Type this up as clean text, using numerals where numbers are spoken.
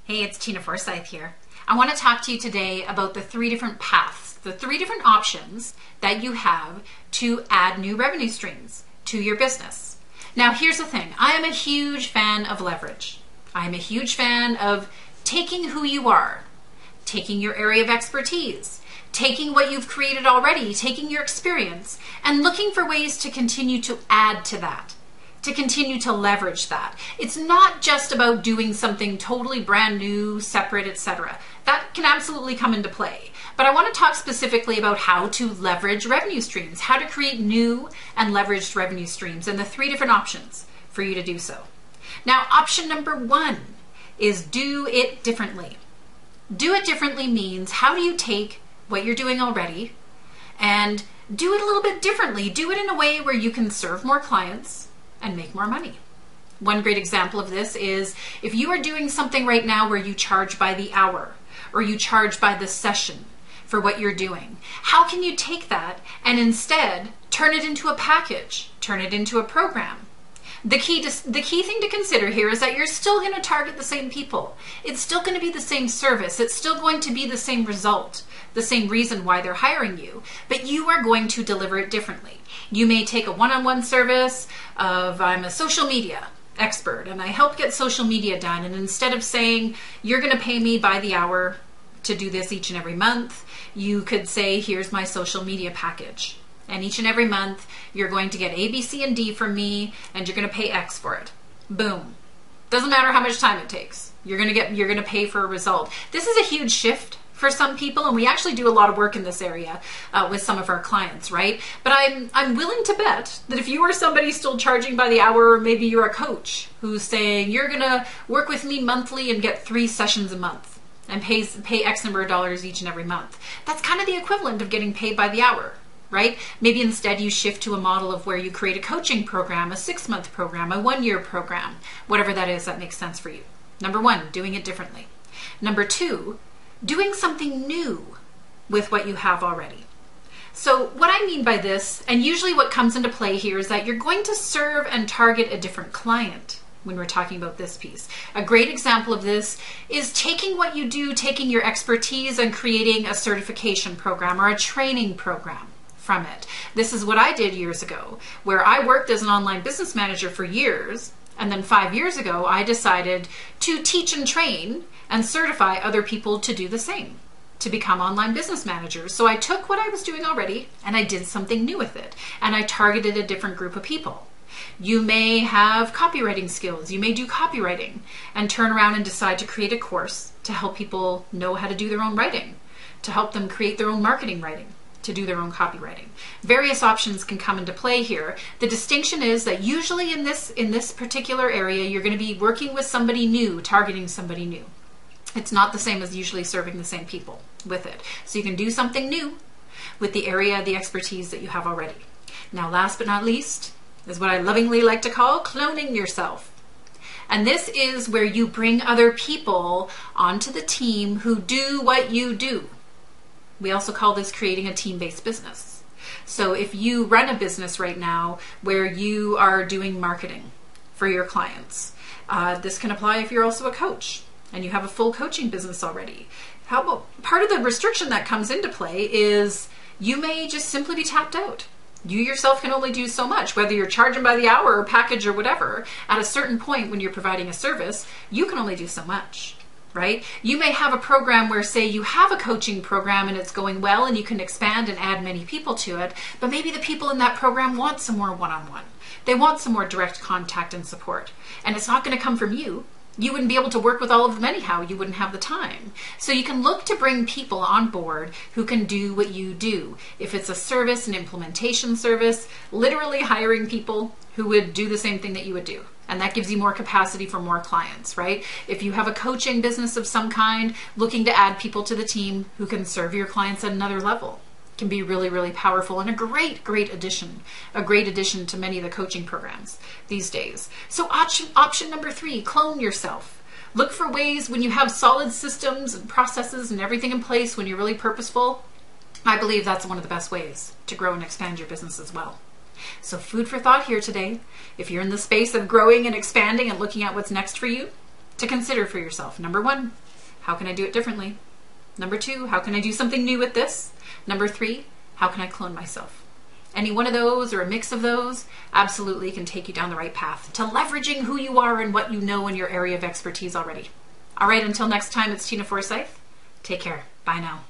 Hey, it's Tina Forsyth here. I want to talk to you today about the three different paths, the three different options that you have to add new revenue streams to your business. Now, here's the thing. I am a huge fan of leverage. I'm a huge fan of taking who you are, taking your area of expertise, taking what you've created already, taking your experience, and looking for ways to continue to add to that, to continue to leverage that. It's not just about doing something totally brand new, separate, etc. That can absolutely come into play. But I want to talk specifically about how to leverage revenue streams, how to create new and leveraged revenue streams, and the three different options for you to do so. Now, option number one is do it differently. Do it differently means how do you take what you're doing already and do it a little bit differently. Do it in a way where you can serve more clients and make more money. One great example of this is if you are doing something right now where you charge by the hour or you charge by the session for what you're doing, how can you take that and instead turn it into a package, turn it into a program? The key thing to consider here is that you're still going to target the same people. It's still going to be the same service. It's still going to be the same result, the same reason why they're hiring you, but you are going to deliver it differently. You may take a one-on-one service of I'm a social media expert and I help get social media done, and instead of saying you're going to pay me by the hour to do this each and every month, you could say here's my social media package. And each and every month, you're going to get A, B, C, and D from me, and you're going to pay X for it. Boom. Doesn't matter how much time it takes. You're going to pay for a result. This is a huge shift for some people, and we actually do a lot of work in this area with some of our clients, right? But I'm willing to bet that if you are somebody still charging by the hour, or maybe you're a coach who's saying you're going to work with me monthly and get 3 sessions a month and pay X number of dollars each and every month. That's kind of the equivalent of getting paid by the hour. Right? Maybe instead you shift to a model of where you create a coaching program, a 6-month program, a 1-year program, whatever that is that makes sense for you. Number one, doing it differently. Number two, doing something new with what you have already. So what I mean by this, and usually what comes into play here, is that you're going to serve and target a different client when we're talking about this piece. A great example of this is taking what you do, taking your expertise and creating a certification program or a training program from it. This is what I did years ago, where I worked as an online business manager for years, and then 5 years ago I decided to teach and train and certify other people to do the same, to become online business managers. So I took what I was doing already and I did something new with it, and I targeted a different group of people. You may have copywriting skills. You may do copywriting and turn around and decide to create a course to help people know how to do their own writing, to help them create their own marketing writing, to do their own copywriting. Various options can come into play here. The distinction is that usually in this particular area, you're going to be working with somebody new, targeting somebody new. It's not the same as usually serving the same people with it. So you can do something new with the area, the expertise that you have already. Now, last but not least, is what I lovingly like to call cloning yourself. And this is where you bring other people onto the team who do what you do. We also call this creating a team-based business. So if you run a business right now where you are doing marketing for your clients, this can apply if you're also a coach and you have a full coaching business already. How about part of the restriction that comes into play is you may just simply be tapped out. You yourself can only do so much, whether you're charging by the hour or package or whatever. At a certain point when you're providing a service, you can only do so much. Right? You may have a program where, say, you have a coaching program and it's going well and you can expand and add many people to it, but maybe the people in that program want some more one-on-one. They want some more direct contact and support. And it's not going to come from you. You wouldn't be able to work with all of them anyhow. You wouldn't have the time. So you can look to bring people on board who can do what you do. If it's a service, an implementation service, literally hiring people who would do the same thing that you would do. And that gives you more capacity for more clients, right? If you have a coaching business of some kind, looking to add people to the team who can serve your clients at another level can be really, really powerful and a great addition to many of the coaching programs these days. So option number 3, clone yourself. Look for ways when you have solid systems and processes and everything in place, when you're really purposeful. I believe that's one of the best ways to grow and expand your business as well. So food for thought here today. If you're in the space of growing and expanding and looking at what's next for you, to consider for yourself. Number 1, how can I do it differently? Number 2, how can I do something new with this? Number 3, how can I clone myself? Any one of those or a mix of those absolutely can take you down the right path to leveraging who you are and what you know in your area of expertise already. All right, until next time, it's Tina Forsyth. Take care. Bye now.